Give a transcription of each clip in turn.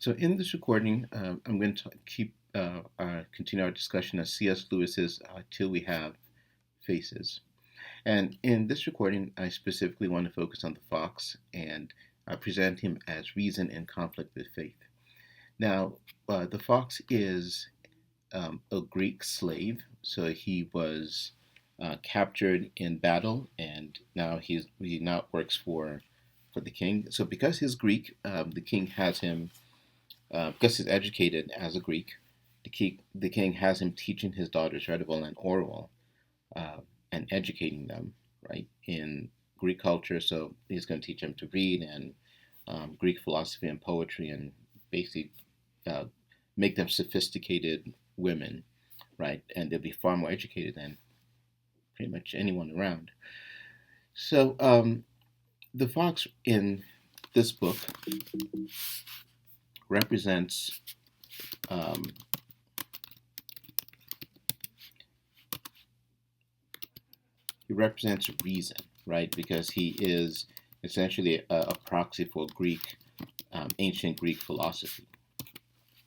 So in this recording, I'm going to continue our discussion of C.S. Lewis's Till We Have Faces. And in this recording, I specifically want to focus on the fox and present him as reason in conflict with faith. Now, the fox is a Greek slave, so he was captured in battle, and now he now works for the king. So because he's Greek, the king has him because he's educated as a Greek, the king has him teaching his daughters Redival and Orwell uh, and educating them, right, in Greek culture. So he's going to teach them to read and Greek philosophy and poetry and basically uh, make them sophisticated women, right? And they'll be far more educated than pretty much anyone around. So the fox in this book represents um, he represents reason, right? Because he is essentially a proxy for Greek, ancient Greek philosophy.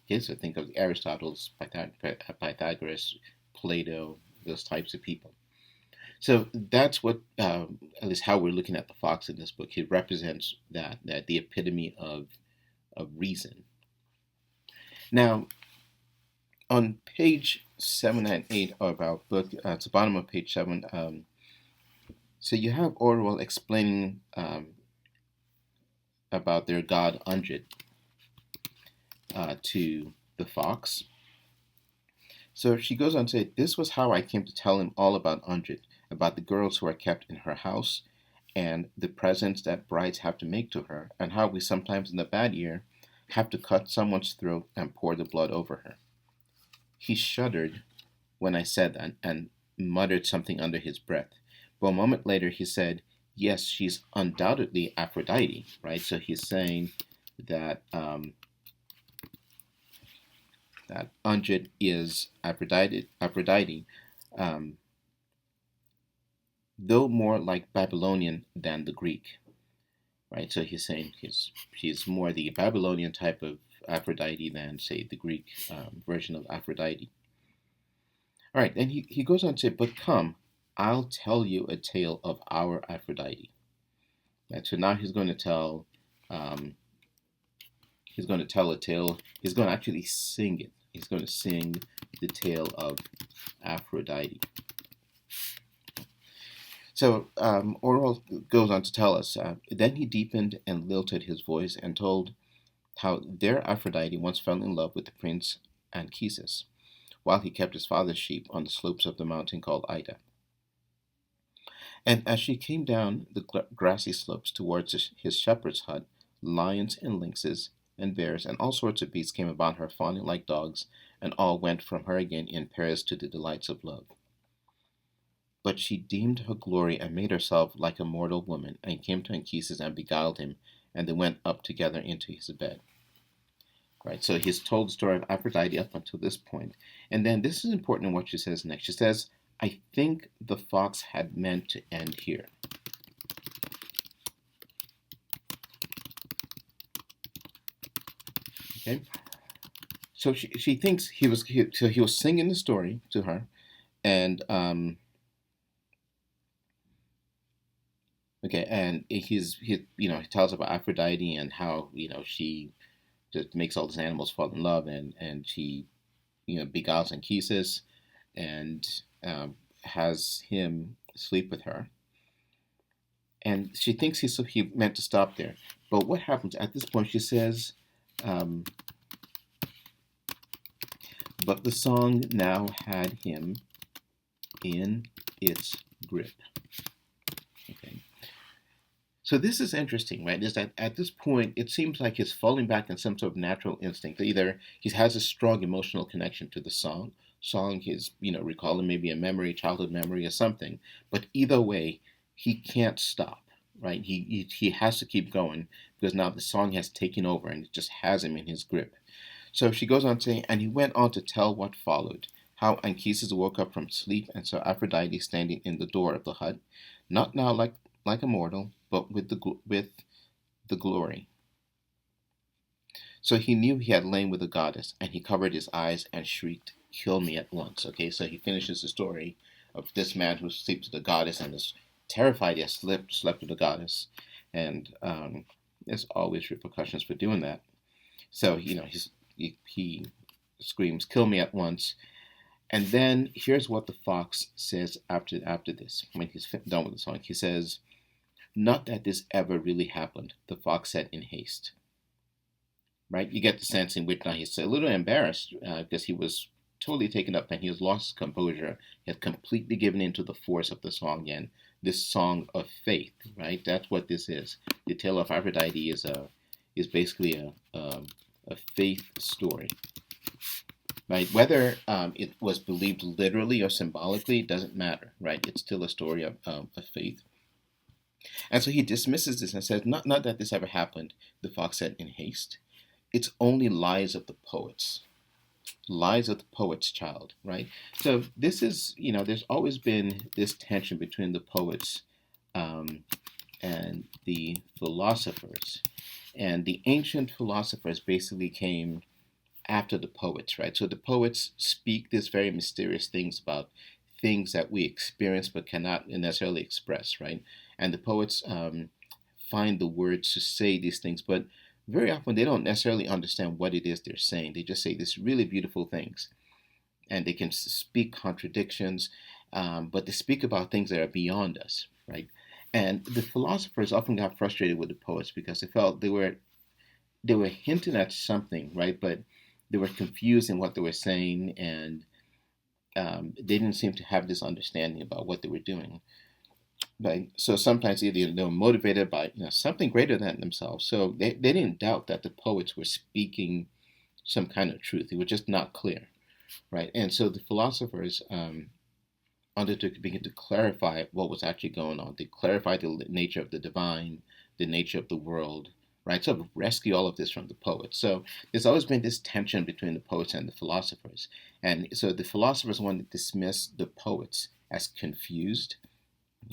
Okay, so think of Aristotle's, Pythagoras, Plato, those types of people. So that's what, at least how we're looking at the fox in this book. He represents that the epitome of reason. Now, on page 7 and 8 of our book, at the bottom of page 7, so you have Orwell explaining about their god Undred to the fox. So she goes on to say, "This was how I came to tell him all about Undred, about the girls who are kept in her house, and the presents that brides have to make to her, and how we sometimes in the bad year have to cut someone's throat and pour the blood over her." He shuddered when I said that and muttered something under his breath. But a moment later he said, "Yes, she's undoubtedly Aphrodite," right? So he's saying that that Undred is Aphrodite, um, though more like Babylonian than the Greek, right? So he's saying she's more the Babylonian type of Aphrodite than, say, the Greek version of Aphrodite. All right, and he goes on to say, "But come, I'll tell you a tale of our Aphrodite." And so now um, he's going to tell a tale. He's going to actually sing it. He's going to sing the tale of Aphrodite. So Orwell goes on to tell us. Then he deepened and lilted his voice and told how their Aphrodite once fell in love with the prince Anchises, while he kept his father's sheep on the slopes of the mountain called Ida. And as she came down the grassy slopes towards his shepherd's hut, lions and lynxes and bears and all sorts of beasts came about her, fawning like dogs, and all went from her again in pairs to the delights of love. But she deemed her glory and made herself like a mortal woman, and came to Anchises and beguiled him, and they went up together into his bed. Right, so he's told the story of Aphrodite up until this point. And then this is important in what she says next. She says, "I think the fox had meant to end here." Okay, so she thinks he was singing the story to her, and okay, and he tells about Aphrodite and how she just makes all these animals fall in love, and she beguiles Anchises and has him sleep with her. And she thinks he meant to stop there. But what happens at this point? She says, um, "But the song now had him in its grip." Okay. So this is interesting, right? Is that at this point it seems like he's falling back in some sort of natural instinct. Either he has a strong emotional connection to the song is recalling maybe a memory, childhood memory, or something. But either way, he can't stop, right? He has to keep going because now the song has taken over and it just has him in his grip. So she goes on saying, and he went on to tell what followed, how Anchises woke up from sleep and saw Aphrodite standing in the door of the hut, not now like a mortal, but with the glory. So he knew he had lain with the goddess, and he covered his eyes and shrieked, "Kill me at once." Okay, so he finishes the story of this man who sleeps with the goddess and is terrified he has slept with the goddess, and there's always repercussions for doing that. So he screams, "Kill me at once." And then here's what the fox says after this, when he's done with the song. He says, "Not that this ever really happened," the fox said in haste. Right? You get the sense in which now he's a little embarrassed because he was totally taken up and he has lost his composure. He had completely given into the force of the song again. This song of faith, right? That's what this is. The Tale of Aphrodite is basically a faith story. Right? Whether it was believed literally or symbolically doesn't matter, right? It's still a story of faith. And so he dismisses this and says, not that this ever happened, the fox said in haste. It's only lies of the poets. Lies of the poet's child, right? So this is, there's always been this tension between the poets and the philosophers. And the ancient philosophers basically came after the poets, right? So the poets speak these very mysterious things about things that we experience but cannot necessarily express, right? And the poets find the words to say these things, but very often they don't necessarily understand what it is they're saying. They just say these really beautiful things, and they can speak contradictions, but they speak about things that are beyond us, right? And the philosophers often got frustrated with the poets because they felt they were hinting at something, right? But they were confused in what they were saying, and they didn't seem to have this understanding about what they were doing. Right? So sometimes either they were motivated by something greater than themselves. So they didn't doubt that the poets were speaking some kind of truth. It was just not clear, right? And so the philosophers undertook to begin to clarify what was actually going on. They clarified the nature of the divine, the nature of the world, right? So rescue all of this from the poets. So there's always been this tension between the poets and the philosophers. And so the philosophers want to dismiss the poets as confused,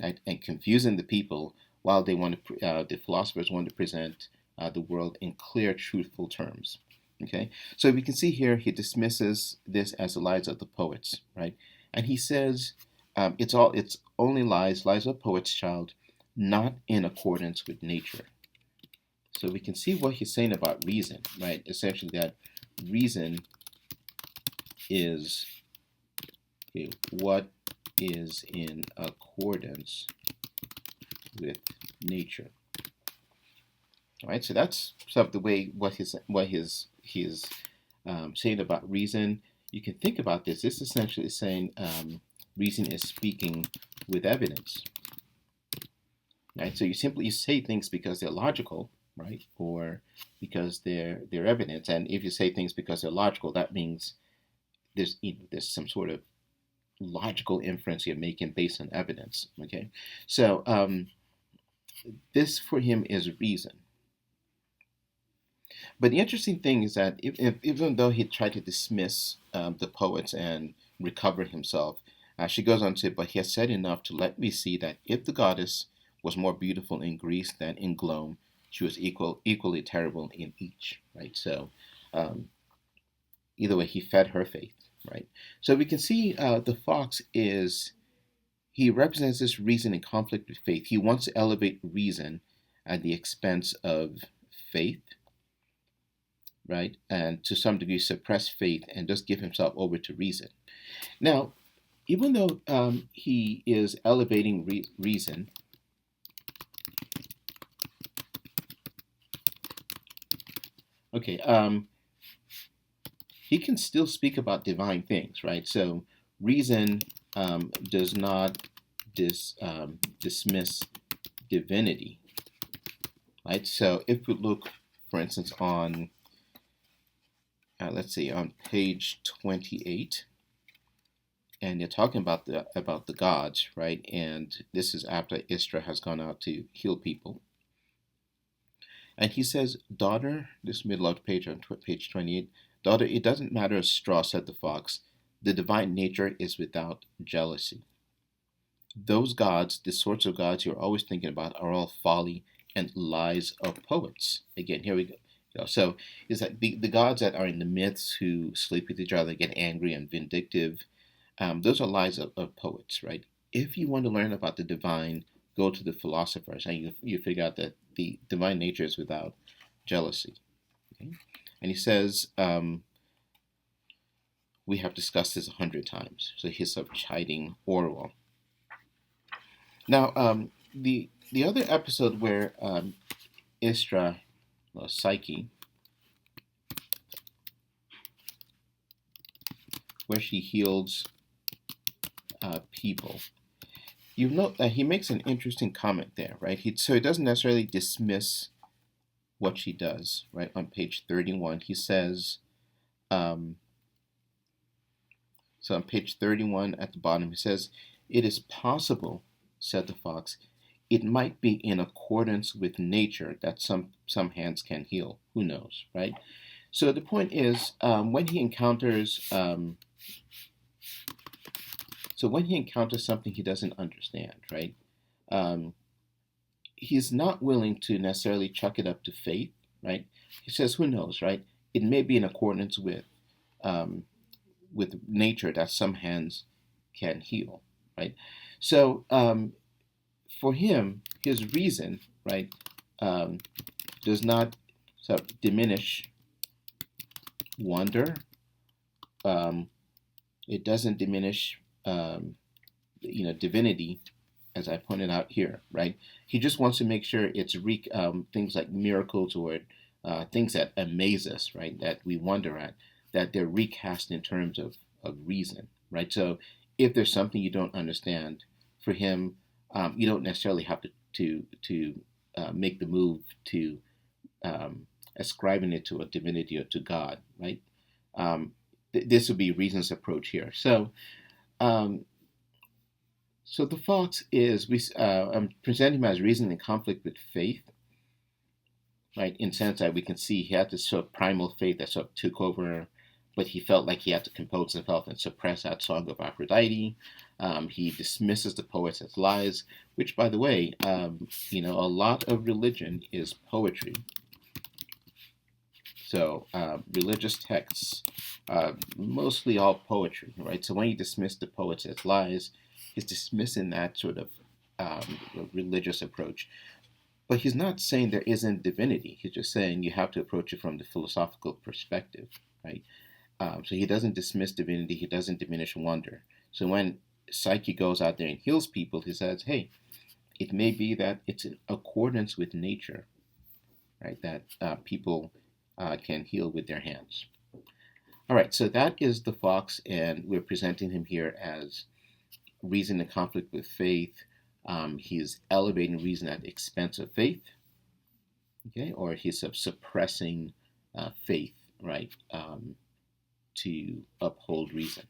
right? And confusing the people, while the philosophers want to present the world in clear, truthful terms. Okay, so we can see here he dismisses this as the lies of the poets, right? And he says it's only lies of poets' child, not in accordance with nature. So we can see what he's saying about reason, right? Essentially, that reason is what is in accordance with nature. All right, so that's sort of the way what he's saying about reason. You can think about this. This is essentially saying reason is speaking with evidence. Right, so you say things because they're logical, right, or because they're evidence. And if you say things because they're logical, that means there's some sort of logical inference you're making based on evidence. Okay, so this for him is reason. But the interesting thing is that even though he tried to dismiss the poets and recover himself, she goes on to say, but he has said enough to let me see that if the goddess was more beautiful in Greece than in Glome, she was equally terrible in each, right? So either way, he fed her faith, right? So we can see the fox he represents this reason in conflict with faith. He wants to elevate reason at the expense of faith, right? And to some degree suppress faith and just give himself over to reason. Now, even though he is elevating reason, okay, he can still speak about divine things, right? So reason does not dismiss divinity, right? So if we look, for instance, on let's see, on page 28, and they're talking about the gods, right? And this is after Istra has gone out to heal people. And he says, daughter, this middle of the page on page 28, daughter, it doesn't matter a straw, said the fox. The divine nature is without jealousy. Those gods, the sorts of gods you're always thinking about, are all folly and lies of poets. Again, here we go. So it's like the gods that are in the myths who sleep with each other, get angry and vindictive. Those are lies of poets, right? If you want to learn about the divine, go to the philosophers, and you figure out that the divine nature is without jealousy. Okay? And he says, we have discussed this 100 times. So he's sort of chiding Orwell. Now, the other episode where Istra, well, Psyche, where she heals people, you note that he makes an interesting comment there, right? So he doesn't necessarily dismiss what she does, right? On page 31, he says, um, so on page 31 at the bottom, he says, "It is possible," said the fox, "it might be in accordance with nature that some hands can heal. Who knows, right?" So the point is, when he encounters, something he doesn't understand, right? Um, he's not willing to necessarily chuck it up to faith, right? He says, "Who knows, right? It may be in accordance um, with nature that some hands can heal, right?" So for him, his reason, right, um, does not sort of diminish wonder. Um, it doesn't diminish, divinity, as I pointed out here, right? He just wants to make sure it's things like miracles or things that amaze us, right? That we wonder at, that they're recast in terms of reason, right? So if there's something you don't understand, for him, you don't necessarily have to make the move to ascribing it to a divinity or to God, right? This would be reason's approach here. Um, so the fox is I'm presenting him as reason in conflict with faith, right? In the sense that we can see he had this sort of primal faith that sort of took over, but he felt like he had to compose himself and suppress that song of Aphrodite. He dismisses the poets as lies, which, by the way, a lot of religion is poetry. So religious texts, mostly all poetry, right? So when you dismiss the poets as lies, he's dismissing that sort of religious approach. But he's not saying there isn't divinity. He's just saying you have to approach it from the philosophical perspective, right? So he doesn't dismiss divinity. He doesn't diminish wonder. So when Psyche goes out there and heals people, he says, hey, it may be that it's in accordance with nature, right? That people can heal with their hands. All right, so that is the fox, and we're presenting him here as reason in conflict with faith. He's elevating reason at the expense of faith, okay, or he's suppressing faith, right, to uphold reason.